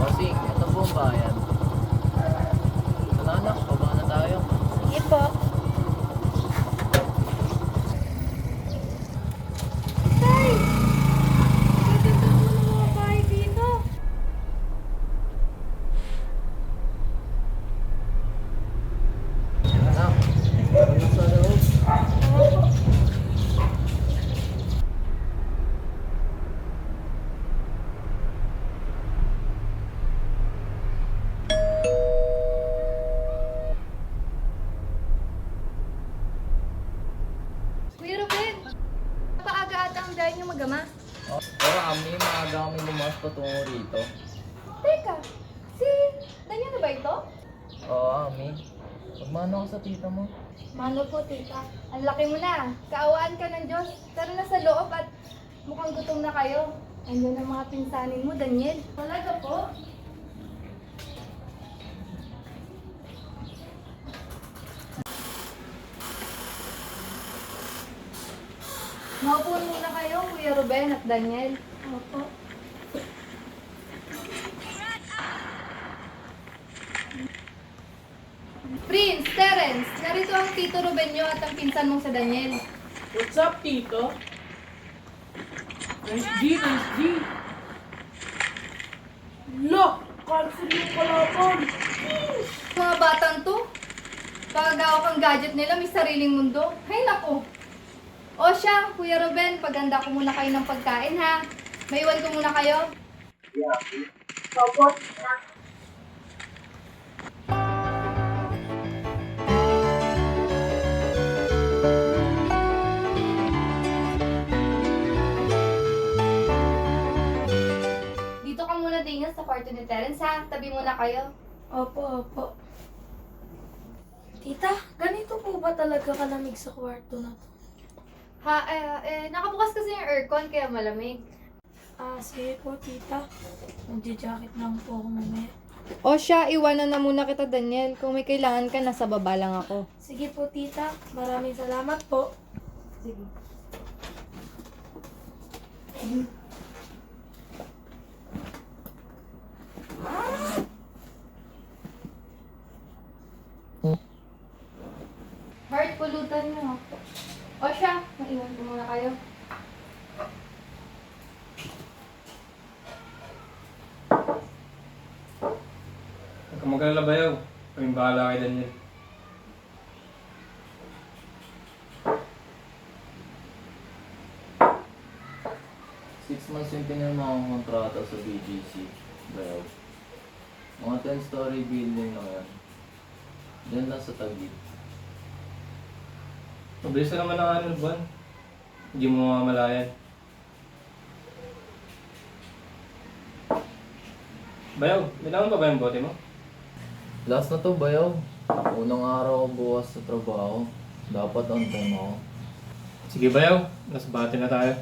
Bossing, ito po ang bayan. Wala na, baba na tayo. Sige po. Tay! Gaganda mo ng mga bahay dito. Anak, meron na sa loob. Kuya Ruben, napaaga ata ang dahil niyo magama. Oo, Ami, maaga kami lumas patungo rito. Teka, si Daniel na ba ito? Oo, Ami. Magmano ka sa tita mo? Mano po, tita. Ang laki mo na. Kaawaan ka ng Diyos. Tara na sa loob at mukhang gutom na kayo. Andiyan ang mga pinsanin mo, Daniel. Talaga po. Maupo muna kayo, Kuya Ruben at Daniel. Opo. Prince, Terence, narito ang Tito Ruben nyo at ang pinsan mong sa Daniel. What's up, Tito? Nice G, nice G. Look! Cancel yung kalaban. Mga batang to, pagagawa kang gadget nila, may sariling mundo. Hay nako! O siya, Kuya Ruben, paghanda ko muna kayo ng pagkain ha. Maiwan ko muna kayo. Dito ka muna dingan sa kwarto ni Terence ha. Tabi muna kayo. Opo, opo. Tita, ganito po ba talaga kalamig sa kwarto na to? Ha, nakabukas kasi yung aircon kaya malamig. Sige po, tita. Magja-jacket lang po ako mamaya. O siya, iwanan na muna kita, Daniel. Kung may kailangan ka, nasa baba lang ako. Sige po, tita. Maraming salamat po. Sige. Heart, pulutan mo. O siya, maiwan ko muna kayo. Huwag ka mag-alala, Bayaw. Kaming bahala kay Daniel. Six months yung pinirma akong kontrata sa BGC. Bayaw. Mga 10-story building na yan. Diyan lang sa Taguig. Mabilis na naman ang ano, buwan. Hindi mo mamamalayan. Bayaw, may naman pa ba yung bote mo? Last na to, Bayaw. Unang araw ko bukas sa trabaho. Dapat on time ako. Sige, Bayaw. Nasa bate na tayo.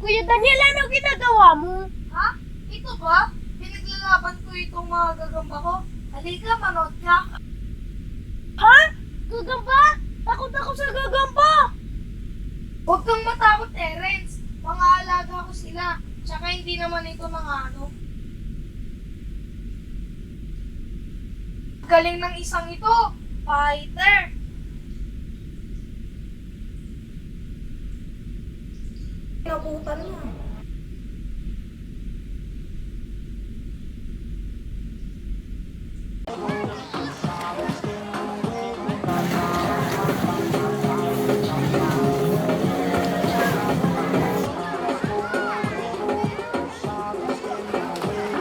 Kuya Daniel, ano ginagawa mo? Ha? Ito ba? Pinaglalaban ko itong mga gagamba ko. Halika, manood ka. Ha? Gagamba? Takot ako sa gagamba! Huwag kang matakot, Terence. Mga alaga ko sila. Tsaka hindi naman ito mga ano. Galing ng isang ito. Fighter. Nabutan mo.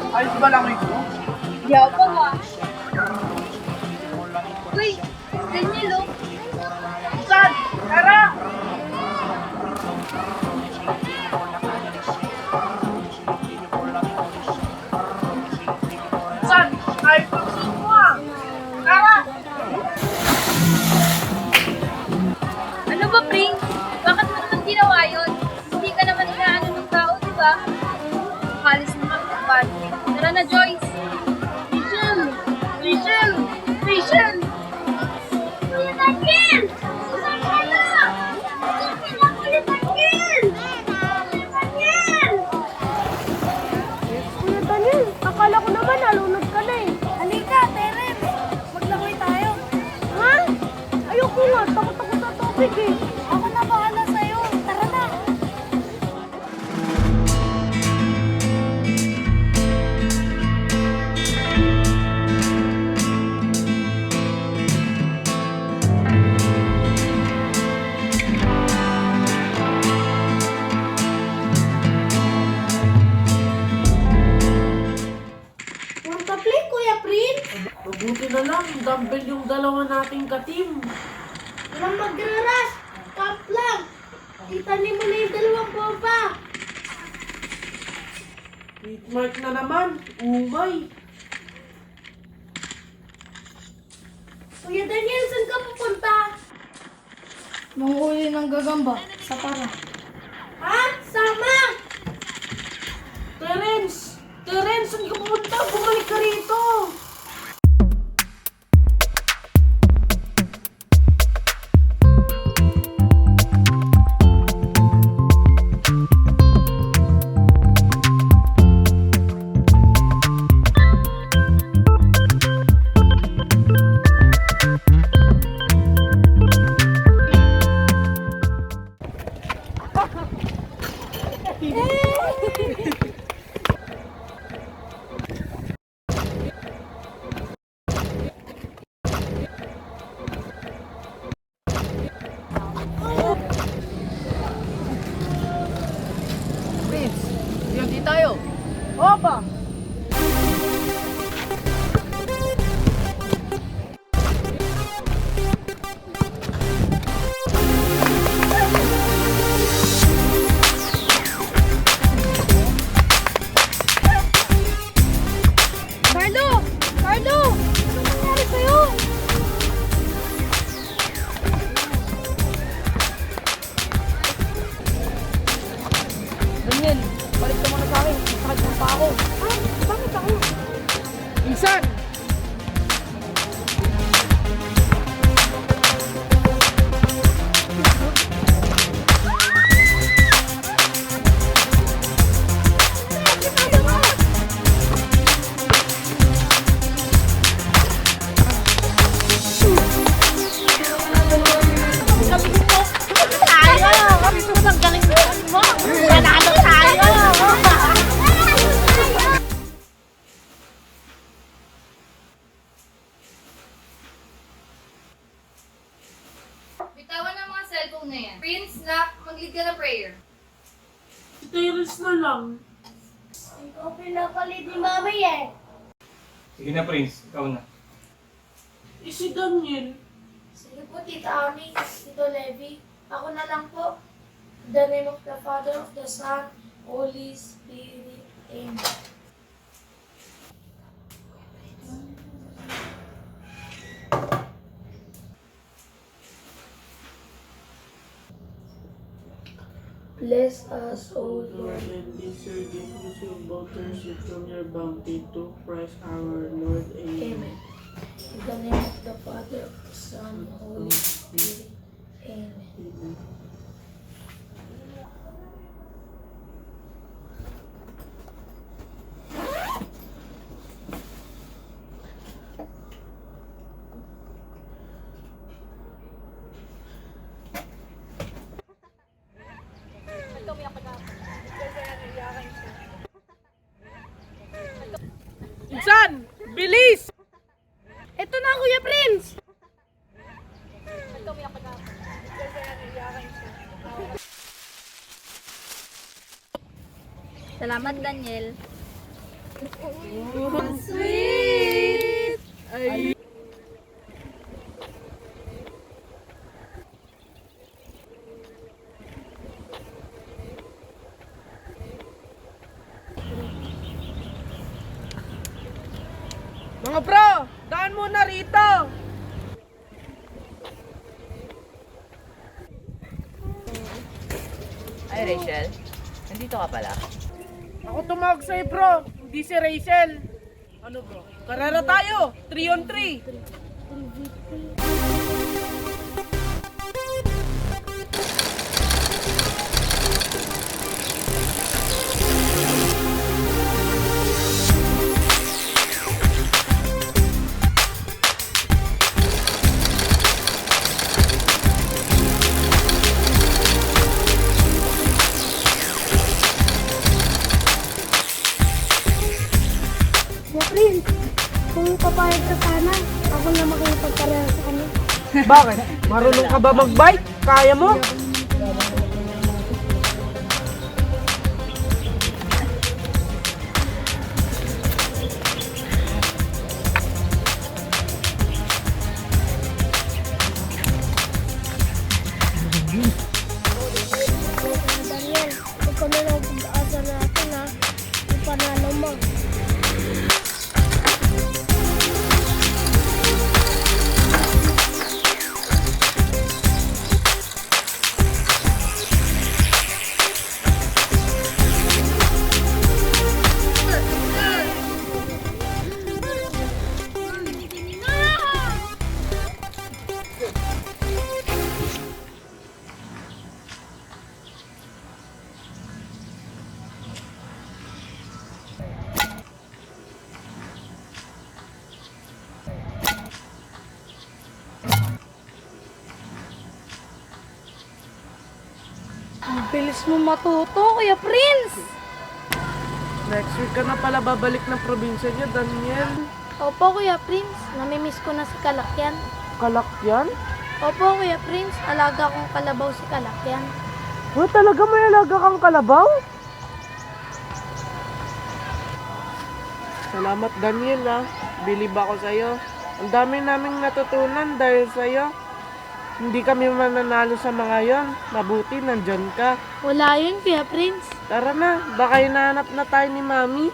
Ayos ba lang ito? Yabang ah. Uy, Daniel oh. Saan? Tara! Saan? Ayos ang suit mo ah! Tara! Ano ba, Pring? Bakit mo naman ginawa yun? Hindi ka naman inaano ng tao, di ba? Kalis naman ng bati. Tara na, Joyce. Rachel! Rachel! Rachel! Kuya Daniel! Kuya Daniel! Ako na bahala sa'yo. Tara na. One play, Kuya Prince. Mabuti na lang, dumbbell yung dalawa nating ka-team. Walang magraras. Camp lang. Itanim mo na yung dalawang bomba. Hit mark na naman, umay. Kuya Daniel, saan ka pupunta? Manghuli ng gagamba sa para. Ha? Sama! Terence! Terence, saan ka pumunta? Bumalik ka rito! Prince, di tayo. Opa! Carlo! Carlo! Ano nangyari sa'yo? Daniel, balik ka muna sa akin. Sakit ng pa ako. Ah, bakit ako? Insan! Bitawan ang mga cellphone na yan. Prince, nak, mag-lead ka ng prayer. Si Terence na lang. Ikaw pinapalit ni Mami eh. Sige na, Prince. Ikaw na. Eh si Daniel. Sige po, Tita Ami, Tito Levi. Ako na lang po. In the name of the Father, of the Son, Holy Spirit. Amen. Bless us, O Lord. And this your gift which you both receive from your bounty to Christ our Lord. Amen. Amen. In the name of the Father, of the Son, Holy Spirit. Amen. Amen. Insan! Bilis! Ito na, Kuya Prince. Salamat, Daniel. Sweet! Ay. Mga bro, daan muna rito. Ay, Rachel. Nandito ka pala. Ako tumawag sa'yo bro, hindi si Rachel. Ano bro? Karera tayo, 3 on 3. pumayag ka sana. Ako na makipagkarera sa kanya. Bakit? Marunong ka ba mag-bike? Kaya mo? Daniel, ikaw na lang pag-asa natin ha. Yung panalo mo. Ang bilis mo matuto, Kuya Prince! Next week ka na pala babalik ng probinsya niya, Daniel. Opo, Kuya Prince. Namimiss ko na si Kalakyan. Kalakyan? Opo, Kuya Prince. Alaga kong kalabaw si Kalakyan. Oh, talaga may alaga kang kalabaw? Salamat, Daniel, ha. Bilib ako sa'yo. Ang dami naming natutunan dahil sa'yo. Hindi kami mananalo sa mga yon. Mabuti, nandyan ka. Wala yun, Kuya Prince. Tara na, baka hinahanap na tayo ni Mami.